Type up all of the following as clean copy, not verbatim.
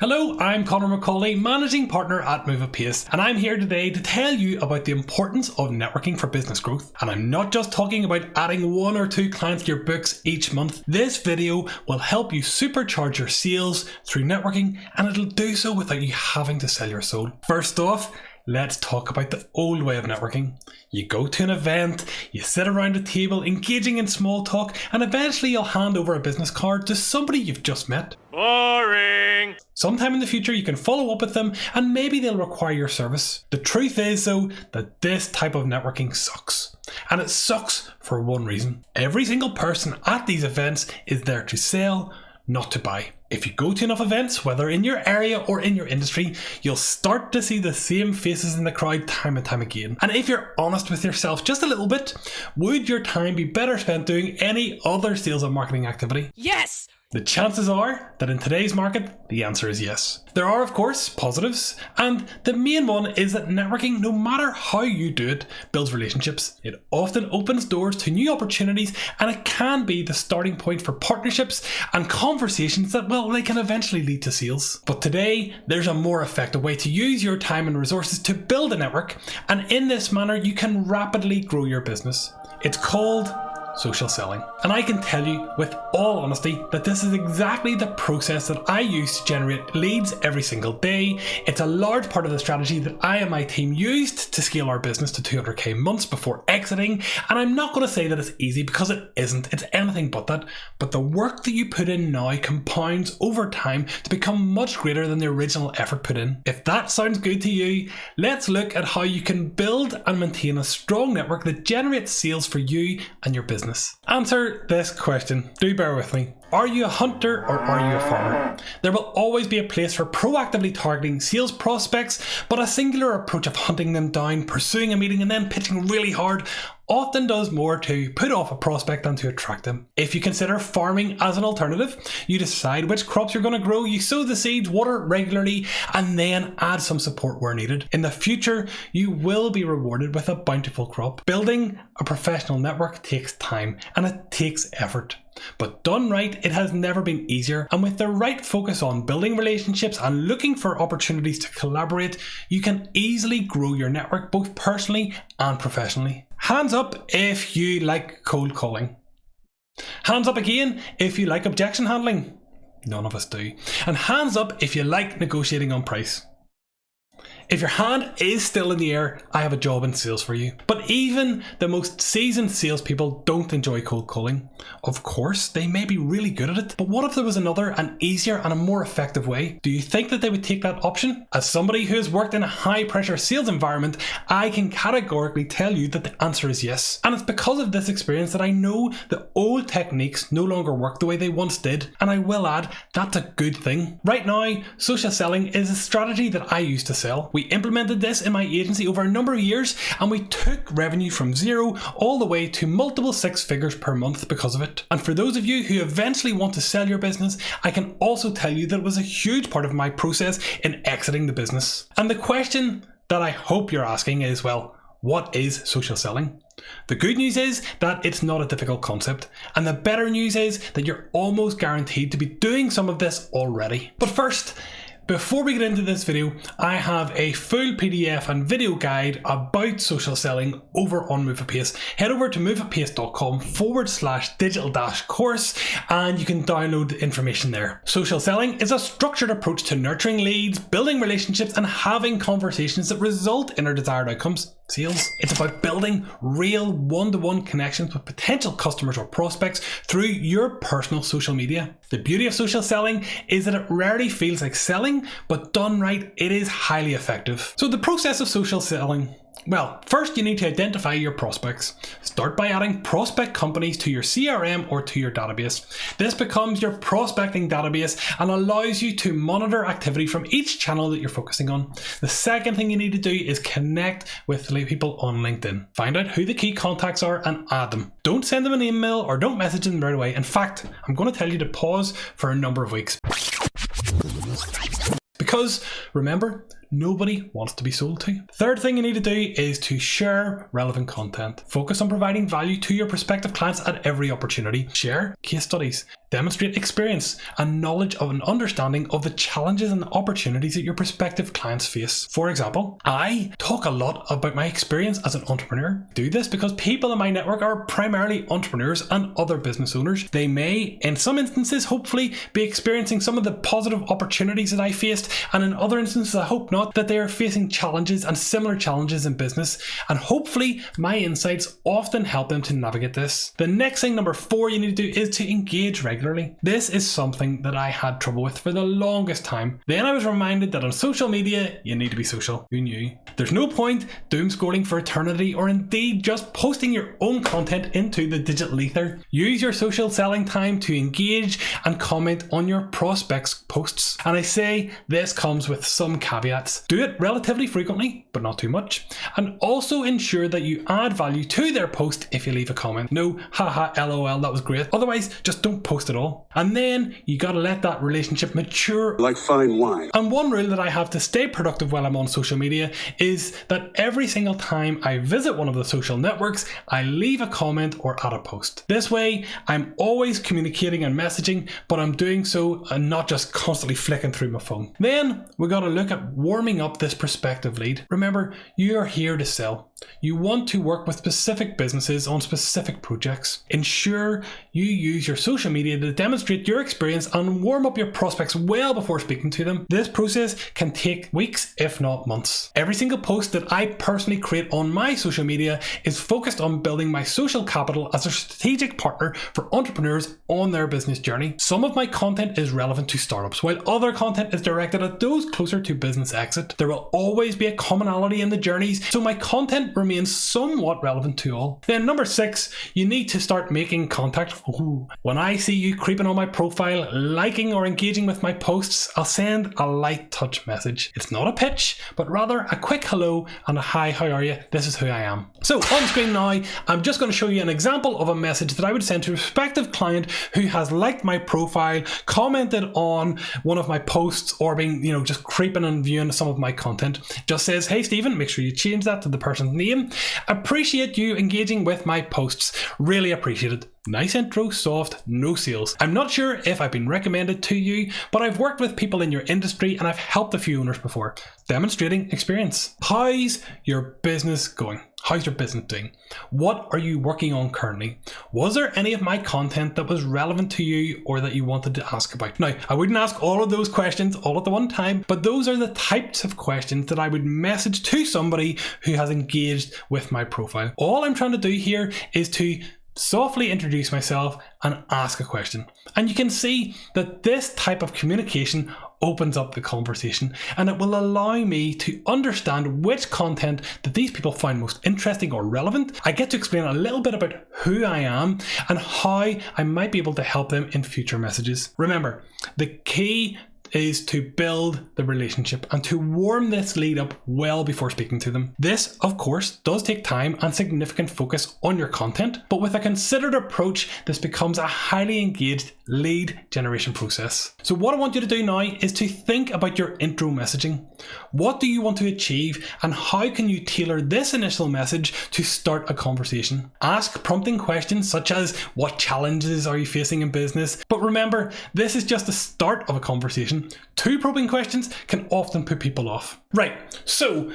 Hello, I'm Connor McAuley, Managing Partner at Move at Pace, and I'm here today to tell you about the importance of networking for business growth. And I'm not just talking about adding 1 or 2 clients to your books each month. This video will help you supercharge your sales through networking, and it'll do so without you having to sell your soul. First off, let's talk about the old way of networking. You go to an event, you sit around a table engaging in small talk, and eventually you'll hand over a business card to somebody you've just met. Boring! Sometime in the future you can follow up with them and maybe they'll require your service. The truth is though that this type of networking sucks. And it sucks for one reason. Every single person at these events is there to sell, not to buy. If you go to enough events, whether in your area or in your industry, you'll start to see the same faces in the crowd time and time again. And if you're honest with yourself just a little bit, would your time be better spent doing any other sales and marketing activity? Yes! The chances are that in today's market, the answer is yes. There are, of course, positives, and the main one is that networking, no matter how you do it, builds relationships. It often opens doors to new opportunities, and it can be the starting point for partnerships and conversations that, well, they can eventually lead to sales. But today, there's a more effective way to use your time and resources to build a network, and in this manner, you can rapidly grow your business. It's called social selling. And I can tell you with all honesty that this is exactly the process that I use to generate leads every single day. It's a large part of the strategy that I and my team used to scale our business to 200k months before exiting. And I'm not going to say that it's easy because it isn't. It's anything but that. But the work that you put in now compounds over time to become much greater than the original effort put in. If that sounds good to you, let's look at how you can build and maintain a strong network that generates sales for you and your business. Answer this question. Do bear with me. Are you a hunter or are you a farmer? There will always be a place for proactively targeting sales prospects, but a singular approach of hunting them down, pursuing a meeting and then pitching really hard often does more to put off a prospect than to attract them. If you consider farming as an alternative, you decide which crops you're going to grow, you sow the seeds, water regularly, and then add some support where needed. In the future, you will be rewarded with a bountiful crop. Building a professional network takes time and it takes effort. But done right, it has never been easier, and with the right focus on building relationships and looking for opportunities to collaborate, you can easily grow your network both personally and professionally. Hands up if you like cold calling. Hands up again if you like objection handling. None of us do. And hands up if you like negotiating on price. If your hand is still in the air, I have a job in sales for you. But even the most seasoned salespeople don't enjoy cold calling. Of course, they may be really good at it, but what if there was another, an easier and a more effective way? Do you think that they would take that option? As somebody who has worked in a high pressure sales environment, I can categorically tell you that the answer is yes. And it's because of this experience that I know the old techniques no longer work the way they once did. And I will add, that's a good thing. Right now, social selling is a strategy that I use to sell. We implemented this in my agency over a number of years and we took revenue from 0 all the way to multiple 6 figures per month because of it. And for those of you who eventually want to sell your business, I can also tell you that it was a huge part of my process in exiting the business. And the question that I hope you're asking is, well, what is social selling? The good news is that it's not a difficult concept, and the better news is that you're almost guaranteed to be doing some of this already. But first, before we get into this video, I have a full PDF and video guide about social selling over on Move at Pace. Head over to moveatpace.com/digital-course and you can download the information there. Social selling is a structured approach to nurturing leads, building relationships, and having conversations that result in our desired outcomes. Sales. It's about building real one-to-one connections with potential customers or prospects through your personal social media. The beauty of social selling is that it rarely feels like selling, but done right, it is highly effective. So the process of social selling. Well, first you need to identify your prospects. Start by adding prospect companies to your CRM or to your database. This becomes your prospecting database and allows you to monitor activity from each channel that you're focusing on. The second thing you need to do is connect with people on LinkedIn. Find out who the key contacts are and add them. Don't send them an email or don't message them right away. In fact, I'm going to tell you to pause for a number of weeks. Because remember, nobody wants to be sold to. Third thing you need to do is to share relevant content. Focus on providing value to your prospective clients at every opportunity. Share case studies. Demonstrate experience and knowledge of an understanding of the challenges and opportunities that your prospective clients face. For example, I talk a lot about my experience as an entrepreneur. Do this because people in my network are primarily entrepreneurs and other business owners. They may, in some instances, hopefully be experiencing some of the positive opportunities that I faced, and in other instances, I hope not, that they are facing challenges and similar challenges in business, and hopefully my insights often help them to navigate this. The next thing, number 4, you need to do is to engage regularly. This is something that I had trouble with for the longest time. Then I was reminded that on social media, you need to be social. Who knew? There's no point doom scrolling for eternity, or indeed just posting your own content into the digital ether. Use your social selling time to engage and comment on your prospects' posts. And I say this comes with some caveats. Do it relatively frequently, but not too much. And also ensure that you add value to their post if you leave a comment. No, haha, lol, that was great. Otherwise, just don't post at all. And then you gotta let that relationship mature like fine wine. And one rule that I have to stay productive while I'm on social media is that every single time I visit one of the social networks, I leave a comment or add a post. This way, I'm always communicating and messaging, but I'm doing so and not just constantly flicking through my phone. Then we gotta look at warming up this prospective lead. Remember, you are here to sell. You want to work with specific businesses on specific projects. Ensure you use your social media to demonstrate your experience and warm up your prospects well before speaking to them. This process can take weeks, if not months. Every single post that I personally create on my social media is focused on building my social capital as a strategic partner for entrepreneurs on their business journey. Some of my content is relevant to startups, while other content is directed at those closer to business exit. There will always be a commonality in the journeys, so my content remains somewhat relevant to all. Then number 6, you need to start making contact. Ooh. When I see you creeping on my profile, liking or engaging with my posts, I'll send a light touch message. It's not a pitch, but rather a quick hello and a hi, how are you? This is who I am. So on screen now, I'm just going to show you an example of a message that I would send to a prospective client who has liked my profile, commented on one of my posts, or been, just creeping and viewing some of my content. Just says, hey Stephen, make sure you change that to the person's name. Appreciate you engaging with my posts. Really appreciate it. Nice intro, soft, no sales. I'm not sure if I've been recommended to you, but I've worked with people in your industry and I've helped a few owners before. Demonstrating experience. How's your business going? How's your business doing? What are you working on currently? Was there any of my content that was relevant to you or that you wanted to ask about? Now, I wouldn't ask all of those questions all at the one time, but those are the types of questions that I would message to somebody who has engaged with my profile. All I'm trying to do here is to softly introduce myself and ask a question. And you can see that this type of communication opens up the conversation, and it will allow me to understand which content that these people find most interesting or relevant. I get to explain a little bit about who I am and how I might be able to help them in future messages. Remember, the key is to build the relationship and to warm this lead up well before speaking to them. This, of course, does take time and significant focus on your content, but with a considered approach, this becomes a highly engaged lead generation process. So what I want you to do now is to think about your intro messaging. What do you want to achieve, and how can you tailor this initial message to start a conversation? Ask prompting questions such as, what challenges are you facing in business? But remember, this is just the start of a conversation. Too probing questions can often put people off. Right, so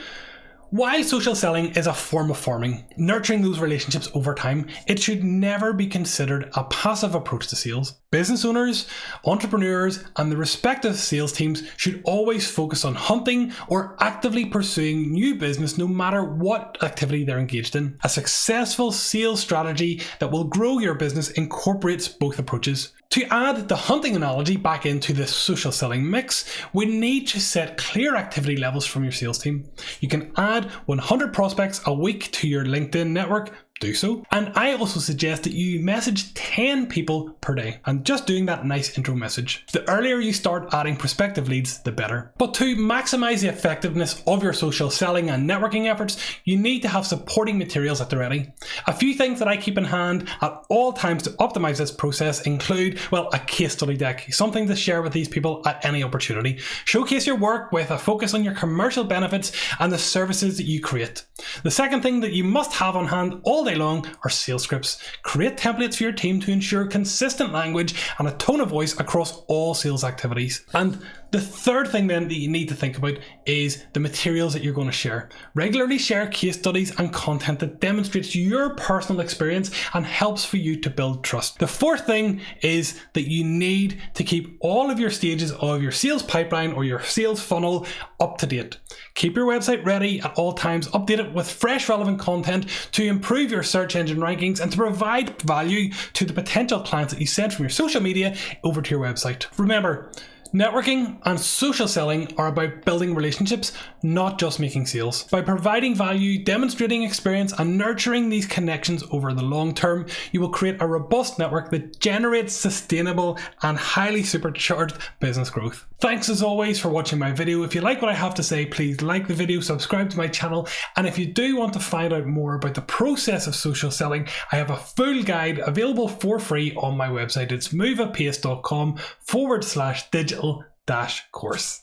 while social selling is a form of farming, nurturing those relationships over time, it should never be considered a passive approach to sales. Business owners, entrepreneurs, and the respective sales teams should always focus on hunting or actively pursuing new business no matter what activity they're engaged in. A successful sales strategy that will grow your business incorporates both approaches. To add the hunting analogy back into the social selling mix, we need to set clear activity levels from your sales team. You can add 100 prospects a week to your LinkedIn network. do so. And I also suggest that you message 10 people per day and just doing that nice intro message. The earlier you start adding prospective leads, the better. But to maximize the effectiveness of your social selling and networking efforts, you need to have supporting materials at the ready. A few things that I keep in hand at all times to optimize this process include, well, a case study deck, something to share with these people at any opportunity. Showcase your work with a focus on your commercial benefits and the services that you create. The second thing that you must have on hand all day long are sales scripts. Create templates for your team to ensure consistent language and a tone of voice across all sales activities. And the third thing then that you need to think about is the materials that you're going to share. Regularly share case studies and content that demonstrates your personal experience and helps for you to build trust. The fourth thing is that you need to keep all of your stages of your sales pipeline or your sales funnel up to date. Keep your website ready at all times, update it with fresh relevant content to improve your search engine rankings and to provide value to the potential clients that you send from your social media over to your website. Remember, networking and social selling are about building relationships, not just making sales. By providing value, demonstrating experience, and nurturing these connections over the long term, you will create a robust network that generates sustainable and highly supercharged business growth. Thanks as always for watching my video. If you like what I have to say, please like the video, subscribe to my channel, and if you do want to find out more about the process of social selling, I have a full guide available for free on my website. It's moveapace.com/digital-course.